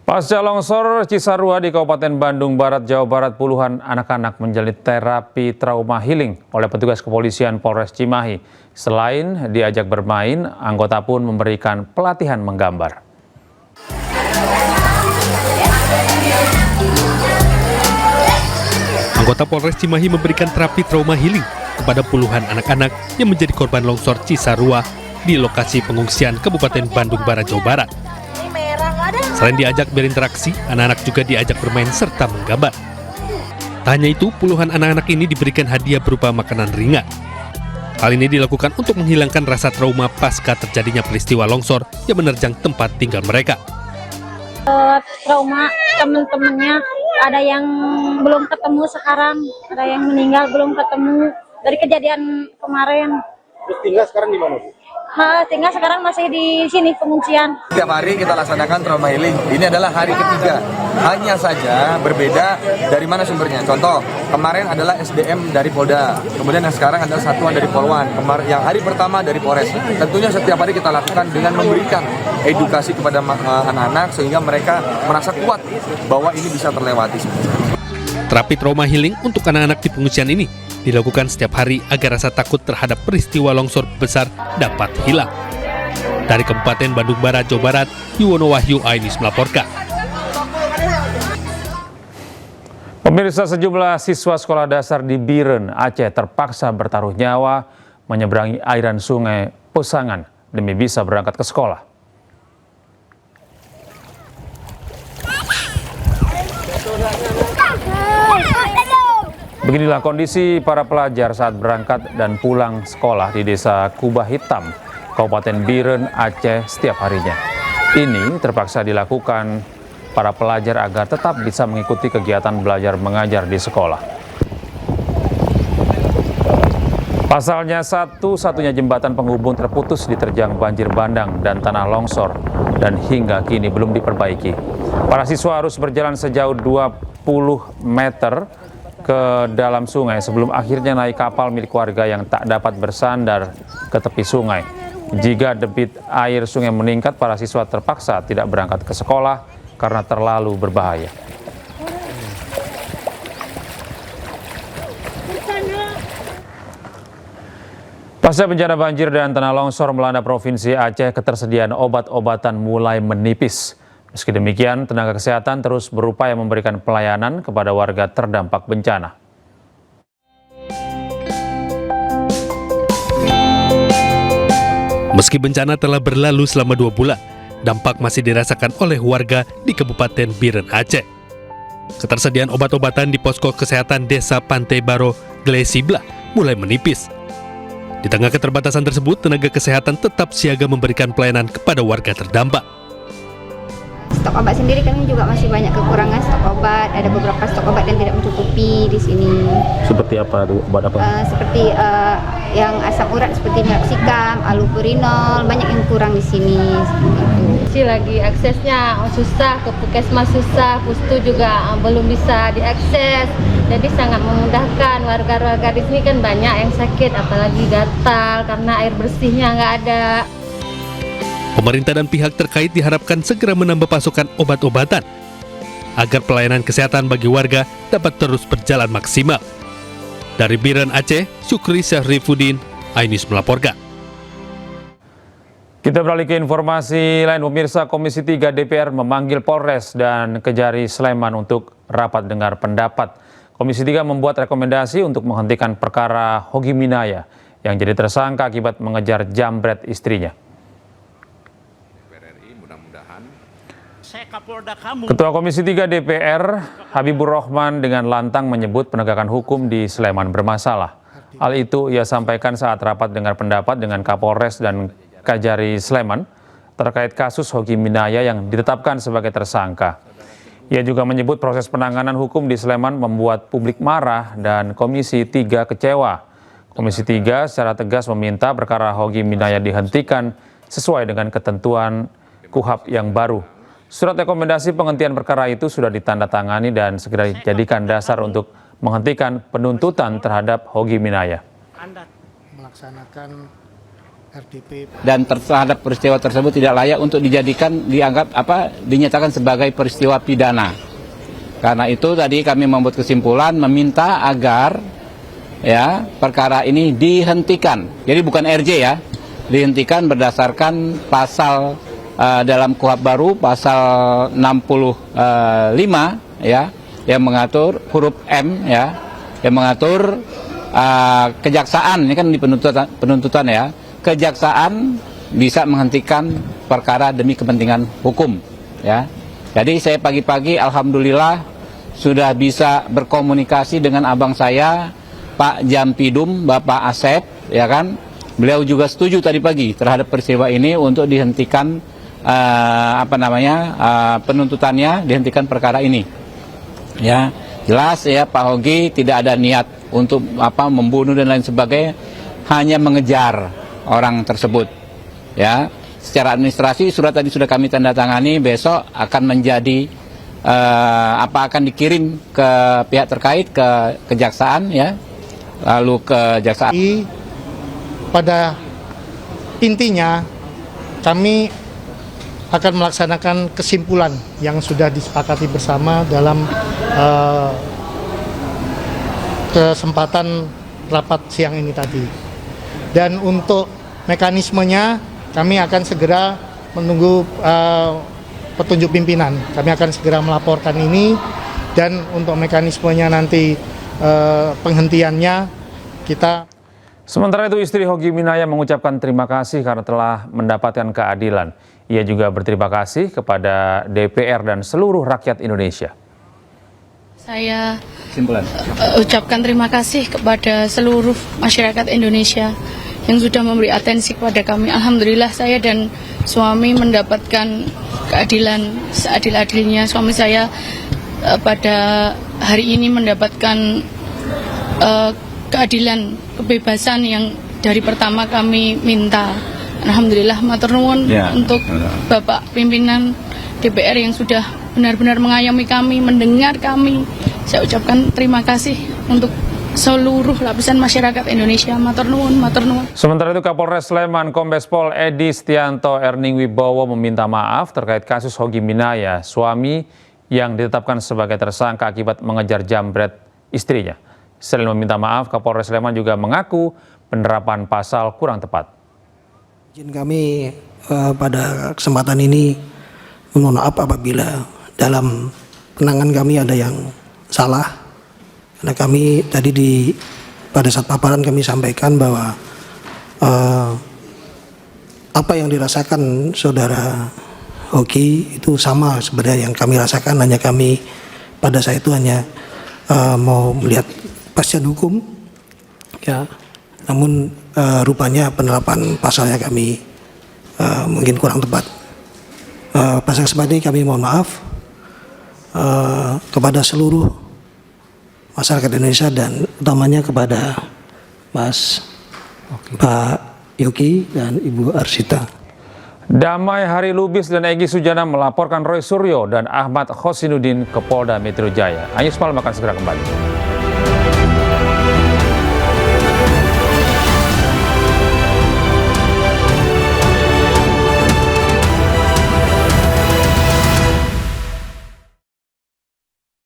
Pasca longsor Cisarua di Kabupaten Bandung Barat, Jawa Barat, puluhan anak-anak menjalani terapi trauma healing oleh petugas kepolisian Polres Cimahi. Selain diajak bermain, anggota pun memberikan pelatihan menggambar. Anggota Polres Cimahi memberikan terapi trauma healing kepada puluhan anak-anak yang menjadi korban longsor Cisarua di lokasi pengungsian Kabupaten Bandung Barat, Jawa Barat. Selain diajak berinteraksi, anak-anak juga diajak bermain serta menggambar. Tak hanya itu, puluhan anak-anak ini diberikan hadiah berupa makanan ringan. Hal ini dilakukan untuk menghilangkan rasa trauma pasca terjadinya peristiwa longsor yang menerjang tempat tinggal mereka. Trauma teman-temannya, ada yang belum ketemu sekarang, ada yang meninggal belum ketemu dari kejadian kemarin. Terus tinggal sekarang di mana, Bu? Tinggal sekarang masih di sini pengungsian. Setiap hari kita laksanakan trauma healing. Ini adalah hari ketiga. Hanya saja berbeda dari mana sumbernya. Contoh, kemarin adalah SDM dari Polda. Kemudian yang sekarang adalah satuan dari Polwan. Yang hari pertama dari Polres. Tentunya setiap hari kita lakukan dengan memberikan edukasi kepada anak-anak sehingga mereka merasa kuat bahwa ini bisa terlewati. Terapi trauma healing untuk anak-anak di pengungsian ini dilakukan setiap hari agar rasa takut terhadap peristiwa longsor besar dapat hilang. Dari Kabupaten Bandung Barat, Jawa Barat, Yuwono Wahyu Ainis melaporkan. Pemirsa, sejumlah siswa sekolah dasar di Biren, Aceh terpaksa bertaruh nyawa menyeberangi airan sungai Pesangan demi bisa berangkat ke sekolah. Beginilah kondisi para pelajar saat berangkat dan pulang sekolah di Desa Kubah Hitam, Kabupaten Biren, Aceh setiap harinya. Ini terpaksa dilakukan para pelajar agar tetap bisa mengikuti kegiatan belajar mengajar di sekolah. Pasalnya, satu-satunya jembatan penghubung terputus diterjang banjir bandang dan tanah longsor dan hingga kini belum diperbaiki. Para siswa harus berjalan sejauh 20 meter ke dalam sungai sebelum akhirnya naik kapal milik warga yang tak dapat bersandar ke tepi sungai. Jika debit air sungai meningkat, para siswa terpaksa tidak berangkat ke sekolah karena terlalu berbahaya. Pasca bencana banjir dan tanah longsor melanda Provinsi Aceh, ketersediaan obat-obatan mulai menipis. Meski demikian, tenaga kesehatan terus berupaya memberikan pelayanan kepada warga terdampak bencana. Meski bencana telah berlalu selama 2 bulan, dampak masih dirasakan oleh warga di Kabupaten Biren, Aceh. Ketersediaan obat-obatan di posko kesehatan Desa Pantai Baro, Glesiblah mulai menipis. Di tengah keterbatasan tersebut, tenaga kesehatan tetap siaga memberikan pelayanan kepada warga terdampak. Stok obat sendiri kami juga masih banyak kekurangan stok obat. Ada beberapa stok obat yang tidak mencukupi di sini. Seperti apa obat apa? Seperti yang asam urat seperti meloxicam, allopurinol, banyak yang kurang di sini. Gitu. Lagi aksesnya susah, ke puskesmas susah, pustu juga belum bisa diakses. Jadi sangat memudahkan warga-warga di sini kan banyak yang sakit, apalagi gatal karena air bersihnya nggak ada. Pemerintah dan pihak terkait diharapkan segera menambah pasokan obat-obatan agar pelayanan kesehatan bagi warga dapat terus berjalan maksimal. Dari Biren, Aceh, Syukri Syahrifuddin, Ainis melaporkan. Kita beralih ke informasi lain. Pemirsa, Komisi 3 DPR memanggil Polres dan Kejari Sleman untuk rapat dengar pendapat. Komisi 3 membuat rekomendasi untuk menghentikan perkara Hogi Minaya yang jadi tersangka akibat mengejar jambret istrinya. Ketua Komisi 3 DPR, Habibur Rahman dengan lantang menyebut penegakan hukum di Sleman bermasalah. Hal itu ia sampaikan saat rapat dengar pendapat dengan Kapolres dan Kajari Sleman terkait kasus Hogi Minaya yang ditetapkan sebagai tersangka. Ia juga menyebut proses penanganan hukum di Sleman membuat publik marah dan Komisi 3 kecewa. Komisi 3 secara tegas meminta perkara Hogi Minaya dihentikan sesuai dengan ketentuan KUHP yang baru. Surat rekomendasi penghentian perkara itu sudah ditandatangani dan segera dijadikan dasar untuk menghentikan penuntutan terhadap Hogi Minaya. Melaksanakan dan terhadap peristiwa tersebut tidak layak untuk dinyatakan sebagai peristiwa pidana. Karena itu tadi kami membuat kesimpulan meminta agar ya perkara ini dihentikan. Jadi bukan RJ ya, dihentikan berdasarkan pasal dalam KUHP baru pasal 65 ya, yang mengatur huruf M ya, yang mengatur kejaksaan, ini kan di penuntutan ya, kejaksaan bisa menghentikan perkara demi kepentingan hukum ya. Jadi saya pagi-pagi alhamdulillah sudah bisa berkomunikasi dengan abang saya Pak Jampidum, Bapak Asep ya kan. Beliau juga setuju tadi pagi terhadap peristiwa ini untuk dihentikan penuntutannya, dihentikan perkara ini. Ya, jelas ya Pak Hogi tidak ada niat untuk membunuh dan lain sebagainya, hanya mengejar orang tersebut. Ya, secara administrasi surat tadi sudah kami tanda tangani, besok akan menjadi akan dikirim ke pihak terkait, ke kejaksaan ya, lalu ke kejaksaan. Pada intinya kami akan melaksanakan kesimpulan yang sudah disepakati bersama dalam kesempatan rapat siang ini tadi. Dan untuk mekanismenya kami akan segera menunggu petunjuk pimpinan. Kami akan segera melaporkan ini, dan untuk mekanismenya nanti penghentiannya kita. Sementara itu istri Hogi Minaya mengucapkan terima kasih karena telah mendapatkan keadilan. Ia juga berterima kasih kepada DPR dan seluruh rakyat Indonesia. Saya ucapkan terima kasih kepada seluruh masyarakat Indonesia yang sudah memberi atensi kepada kami. Alhamdulillah saya dan suami mendapatkan keadilan seadil-adilnya. Suami saya pada hari ini mendapatkan keadilan, kebebasan yang dari pertama kami minta. Alhamdulillah, matur nuwun untuk Bapak pimpinan DPR yang sudah benar-benar mengayomi kami, mendengar kami. Saya ucapkan terima kasih untuk seluruh lapisan masyarakat Indonesia. Matur nuwun, matur nuwun. Sementara itu Kapolres Sleman Kombes Pol Edi Stianto Erning Wibowo meminta maaf terkait kasus Hogi Minaya, suami yang ditetapkan sebagai tersangka akibat mengejar jambret istrinya. Selain meminta maaf, Kapolres Sleman juga mengaku penerapan pasal kurang tepat. Izin kami pada kesempatan ini mohon maaf apabila dalam penanganan kami ada yang salah. Karena kami tadi pada saat paparan kami sampaikan bahwa apa yang dirasakan saudara Hogi itu sama sebenarnya yang kami rasakan, hanya kami pada saat itu hanya mau melihat kepastian hukum ya, namun rupanya penerapan pasalnya kami mungkin kurang tepat. Pasal seperti ini kami mohon maaf kepada seluruh masyarakat Indonesia dan utamanya kepada Pak Yogi dan Ibu Arsita. Damai Hari Lubis dan Egy Sujana melaporkan Roy Suryo dan Ahmad Khosinuddin ke Polda Metro Jaya. Ayus Malam akan segera kembali.